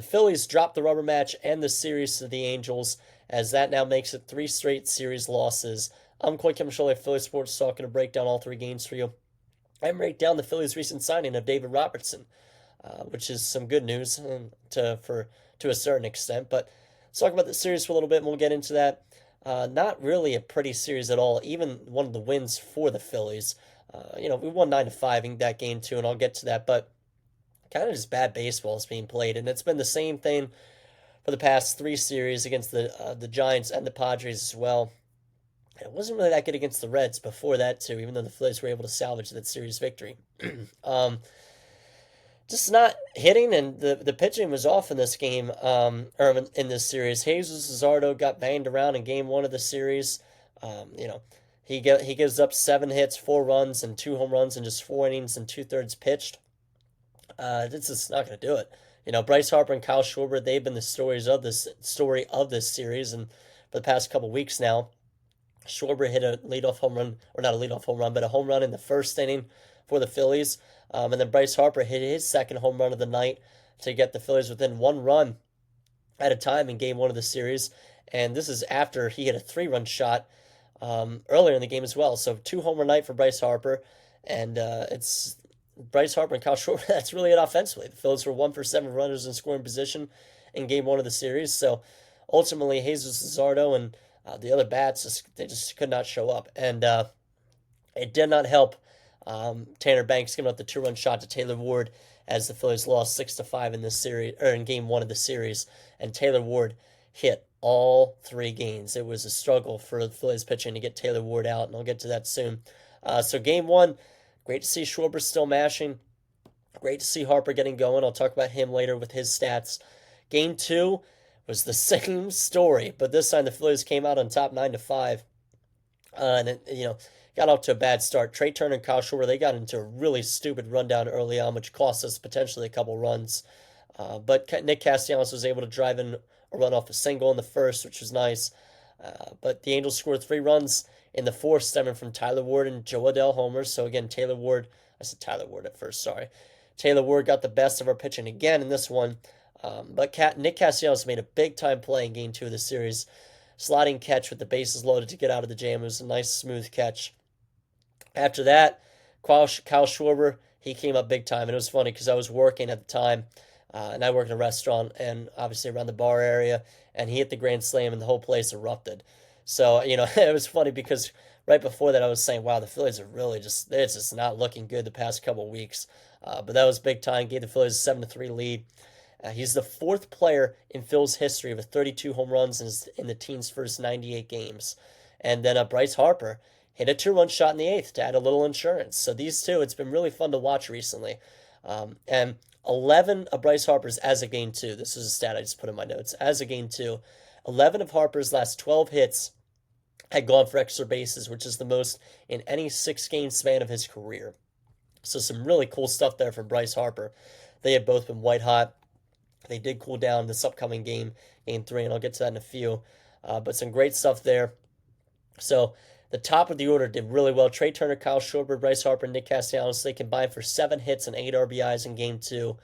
Phillies dropped the rubber match and the series to the Angels, as that now makes it 3 straight series losses. I'm Coy Camiscioli of Philly Sports Talk, going to break down all 3 games for you and break down the Phillies' recent signing of David Robertson, which is some good news to a certain extent. But let's talk about the series for a little bit, and we'll get into that. Not really a pretty series at all. Even one of the wins for the Phillies. We won 9-5 in that game too, and I'll get to that. But kind of just bad baseball is being played, and it's been the same thing for the past 3 series against the Giants and the Padres as well. It wasn't really that good against the Reds before that too, even though the Phillies were able to salvage that series victory. Just not hitting, and the pitching was off in this game, or in this series. Jesus Luzardo got banged around in game 1 of the series. He gives up 7 hits, 4 runs, and 2 home runs in just 4 innings and 2/3 pitched. This is not going to do it. Bryce Harper and Kyle Schwarber, they've been the story of this series, and for the past couple weeks now. Schwarber hit a leadoff home run, or not a leadoff home run, but a home run in the first inning for the Phillies. And then Bryce Harper hit his second home run of the night to get the Phillies within 1 run at a time in game 1 of the series. And this is after he hit a 3-run shot earlier in the game as well. So 2-homer night for Bryce Harper. And it's Bryce Harper and Kyle Schwarber. That's really it offensively. The Phillies were 1 for 7 runners in scoring position in game 1 of the series. So ultimately, Jesus Luzardo and the other bats, they just could not show up. And it did not help Tanner Banks giving up the 2-run shot to Taylor Ward as the Phillies lost 6-5 in this series, or in game 1 of the series. And Taylor Ward hit all 3 games. It was a struggle for the Phillies pitching to get Taylor Ward out, and I'll get to that soon. So game 1, great to see Schwarber still mashing. Great to see Harper getting going. I'll talk about him later with his stats. Game 2 was the same story, but this time the Phillies came out on top 9-5, and it, got off to a bad start. Trey Turner and Kyle Schwarber, they got into a really stupid rundown early on, which cost us potentially a couple runs. But Nick Castellanos was able to drive in a run off a single in the first, which was nice. But the Angels scored 3 runs in the fourth, stemming from Tyler Ward and Joe Adell homers. So again, Taylor Ward at first, sorry. Taylor Ward got the best of our pitching again in this one. But Nick Castellanos made a big-time play in Game 2 of the series. Sliding catch with the bases loaded to get out of the jam. It was a nice, smooth catch. After that, Kyle Schwarber, he came up big time. And it was funny because I was working at the time, and I work in a restaurant and obviously around the bar area, and he hit the grand slam and the whole place erupted. So, it was funny because right before that I was saying, wow, the Phillies are really it's just not looking good the past couple of weeks. But that was big time. Gave the Phillies a 7-3 lead. He's the 4th player in Phil's history with 32 home runs in the team's first 98 games. And then Bryce Harper hit a 2-run shot in the 8th to add a little insurance. So these two, it's been really fun to watch recently. And 11 of Bryce Harper's as of Game 2, this is a stat I just put in my notes, as of Game 2, 11 of Harper's last 12 hits had gone for extra bases, which is the most in any 6-game span of his career. So some really cool stuff there from Bryce Harper. They have both been white hot. They did cool down this upcoming game 3, and I'll get to that in a few. But some great stuff there. So the top of the order did really well. Trey Turner, Kyle Schwarber, Bryce Harper, and Nick Castellanos, they combined for 7 hits and 8 RBIs in Game 2.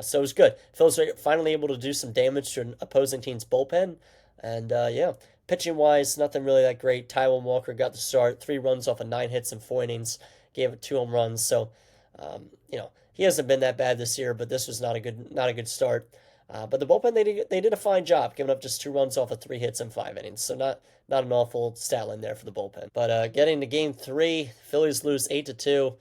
So it was good. Phillies were finally able to do some damage to an opposing team's bullpen. And, pitching-wise, nothing really that great. Taijuan Walker got the start, 3 runs off of 9 hits in 4 innings, gave it 2 home runs. So, he hasn't been that bad this year, but this was not a good start. But the bullpen, they did a fine job, giving up just 2 runs off of 3 hits in 5 innings. So not an awful stat line there for the bullpen. But getting to Game 3, Phillies lose 8-2.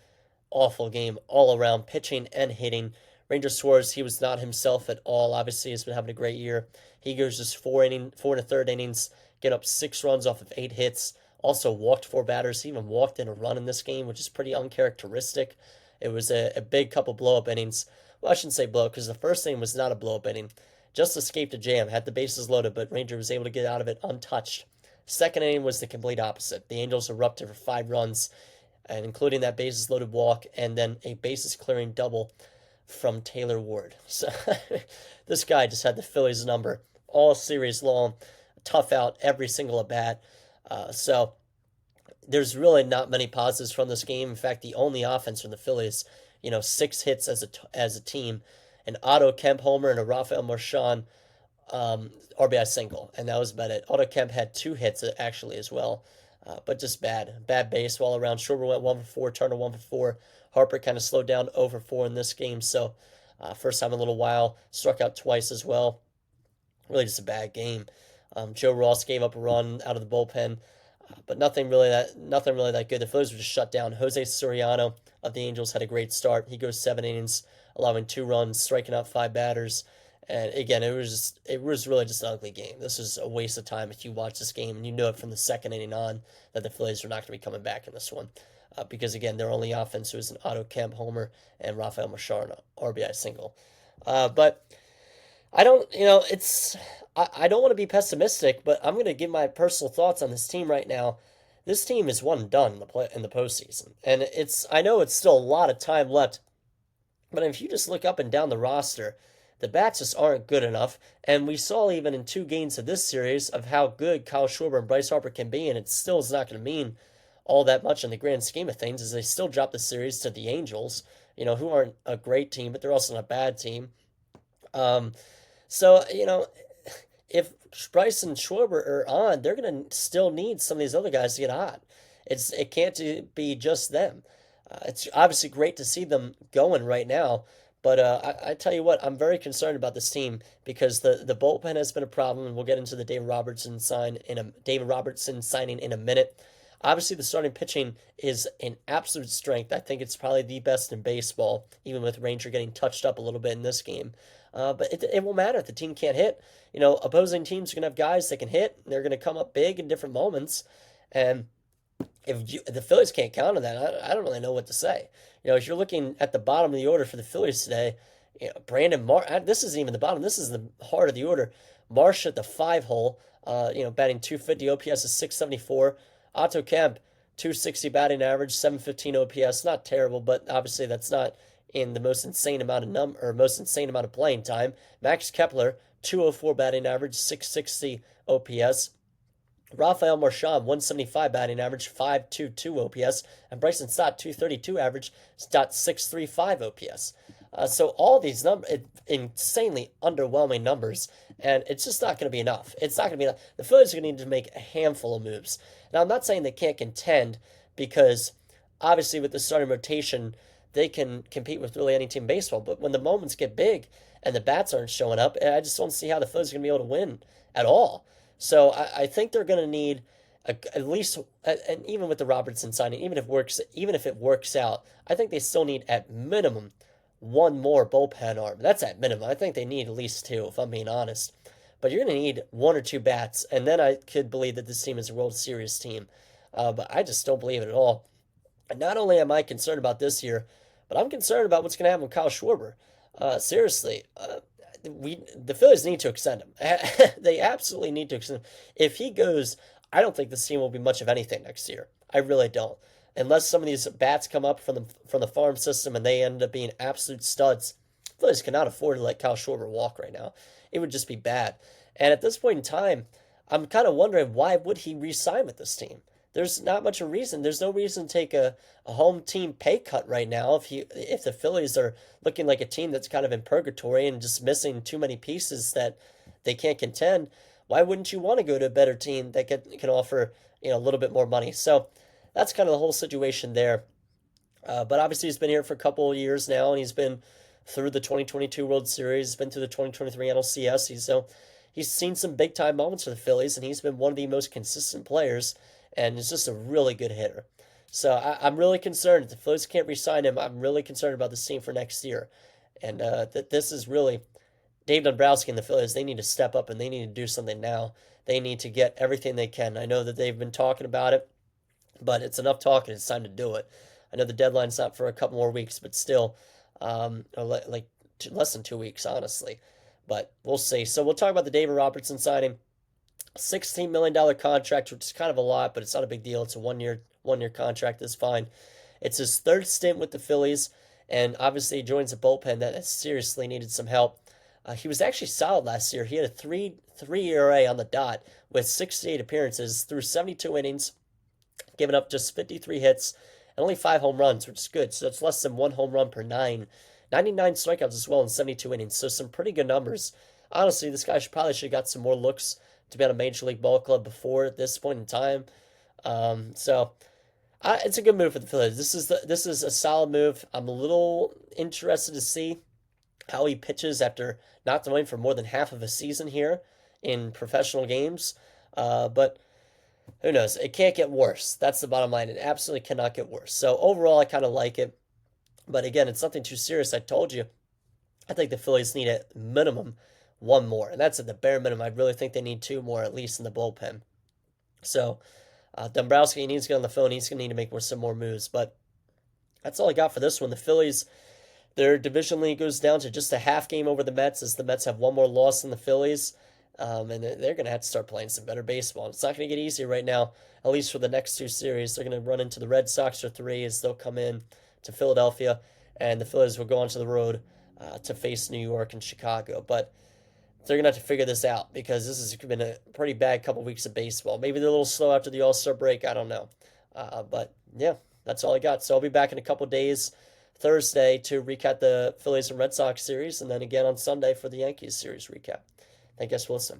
Awful game all around, pitching and hitting. Ranger Suarez, he was not himself at all. Obviously, he's been having a great year. He goes just 4 1/3 innings, get up 6 runs off of 8 hits. Also walked 4 batters. He even walked in a run in this game, which is pretty uncharacteristic. It was a big couple blow-up innings. Well, I shouldn't say blow-up because the first inning was not a blow-up inning. Just escaped a jam, had the bases loaded, but Ranger was able to get out of it untouched. Second inning was the complete opposite. The Angels erupted for 5 runs, and including that bases loaded walk and then a bases clearing double from Taylor Ward. So this guy just had the Phillies number all series long. Tough out every single at bat. So there's really not many positives from this game. In fact, the only offense from the Phillies, 6 hits as a team, an Otto Kemp homer and a Rafael Marchand RBI single, and that was about it. Otto Kemp had 2 hits actually as well, but just bad baseball around. Schwarber went 1 for 4, Turner 1 for 4. Harper kind of slowed down 0 for 4 in this game, so first time in a little while. Struck out twice as well. Really just a bad game. Joe Ross gave up a run out of the bullpen, but nothing really that good. The Phillies were just shut down. Jose Soriano of the Angels had a great start. He goes 7 innings, allowing 2 runs, striking out 5 batters. And again, it was really just an ugly game. This was a waste of time if you watch this game and you know it from the second inning on that the Phillies were not going to be coming back in this one. Because again, their only offense was an Otto Kemp homer and Rafael Marchand RBI single. But I don't, I don't want to be pessimistic, but I'm going to give my personal thoughts on this team right now. This team is one and done in the postseason, and I know it's still a lot of time left, but if you just look up and down the roster, the bats just aren't good enough, and we saw even in 2 games of this series of how good Kyle Schwarber and Bryce Harper can be, and it still is not going to mean all that much in the grand scheme of things, as they still drop the series to the Angels, who aren't a great team, but they're also not a bad team. So, if Bryce and Schwarber are on, they're going to still need some of these other guys to get hot. It can't be just them. It's obviously great to see them going right now, but I tell you what, I'm very concerned about this team because the bullpen has been a problem, and we'll get into the David Robertson signing in a minute. Obviously, the starting pitching is an absolute strength. I think it's probably the best in baseball, even with Ranger getting touched up a little bit in this game. But it won't matter if the team can't hit. Opposing teams are going to have guys that can hit. They're going to come up big in different moments. And if the Phillies can't count on that, I don't really know what to say. If you're looking at the bottom of the order for the Phillies today, Brandon Marsh, this isn't even the bottom. This is the heart of the order. Marsh at the 5-hole, batting .250, OPS is .674. Otto Kemp, .260 batting average, .715 OPS. Not terrible, but obviously that's not in the most insane amount of playing time. Max Kepler, .204 batting average, .660 OPS. Rafael Marchand, .175 batting average, .522 OPS, and Bryson Stott, .232 average, .635 OPS. So all these insanely underwhelming numbers, and it's just not going to be enough. It's not going to be enough. The Phillies are going to need to make a handful of moves. Now, I'm not saying they can't contend because obviously with the starting rotation, they can compete with really any team in baseball. But when the moments get big and the bats aren't showing up, I just don't see how the Phillies are going to be able to win at all. So I think they're going to need at least, and even with the Robertson signing, even if it works out, I think they still need at minimum one more bullpen arm. That's at minimum. I think they need at least 2, if I'm being honest. But you're going to need 1 or 2 bats, and then I could believe that this team is a World Series team. But I just don't believe it at all. And not only am I concerned about this year, but I'm concerned about what's going to happen with Kyle Schwarber. Seriously, the Phillies need to extend him. They absolutely need to extend him. If he goes, I don't think this team will be much of anything next year. I really don't. Unless some of these bats come up from the farm system and they end up being absolute studs, the Phillies cannot afford to let Kyle Schwarber walk right now. It would just be bad. And at this point in time, I'm kind of wondering, why would he re-sign with this team? There's not much of a reason. There's no reason to take a home team pay cut right now if the Phillies are looking like a team that's kind of in purgatory and just missing too many pieces that they can't contend. Why wouldn't you want to go to a better team that can offer a little bit more money? So that's kind of the whole situation there. But obviously he's been here for a couple of years now, and he's been through the 2022 World Series, he's been through the 2023 NLCS. He's seen some big time moments for the Phillies, and he's been one of the most consistent players, and is just a really good hitter. So I'm really concerned. If the Phillies can't re-sign him, I'm really concerned about this team for next year. And this is really Dave Dombrowski and the Phillies. They need to step up, and they need to do something now. They need to get everything they can. I know that they've been talking about it, but it's enough talking. It's time to do it. I know the deadline's not for a couple more weeks, but still, less than 2 weeks, honestly. But we'll see. So we'll talk about the David Robertson signing. $16 million contract, which is kind of a lot, but it's not a big deal. It's a one-year contract. That's fine. It's his 3rd stint with the Phillies, and obviously he joins a bullpen that seriously needed some help. He was actually solid last year. He had a 3 ERA on the dot with 68 appearances through 72 innings, giving up just 53 hits and only 5 home runs, which is good. So it's less than 1 home run per 9. 99 strikeouts as well in 72 innings. So some pretty good numbers. Honestly, this guy probably should have got some more looks to be on a major league ball club before at this point in time. It's a good move for the Phillies. This is a solid move. I'm a little interested to see how he pitches after not throwing for more than half of a season here in professional games. But who knows? It can't get worse. That's the bottom line. It absolutely cannot get worse. So overall, I kind of like it. But again, it's nothing too serious. I told you. I think the Phillies need at minimum one more, and that's at the bare minimum. I really think they need two more at least in the bullpen. So Dombrowski needs to get on the phone. He's going to need to make some more moves. But that's all I got for this one. The Phillies, their division lead goes down to just a half game over the Mets, as the Mets have one more loss than the Phillies. And they're going to have to start playing some better baseball. It's not going to get easier right now, at least for the next two series. They're going to run into the Red Sox for three as they'll come in to Philadelphia, and the Phillies will go onto the road to face New York and Chicago. But they're going to have to figure this out because this has been a pretty bad couple weeks of baseball. Maybe they're a little slow after the All-Star break. I don't know. But, yeah, that's all I got. So I'll be back in a couple days, Thursday, to recap the Phillies and Red Sox series, and then again on Sunday for the Yankees series recap. Thank you guys for listening.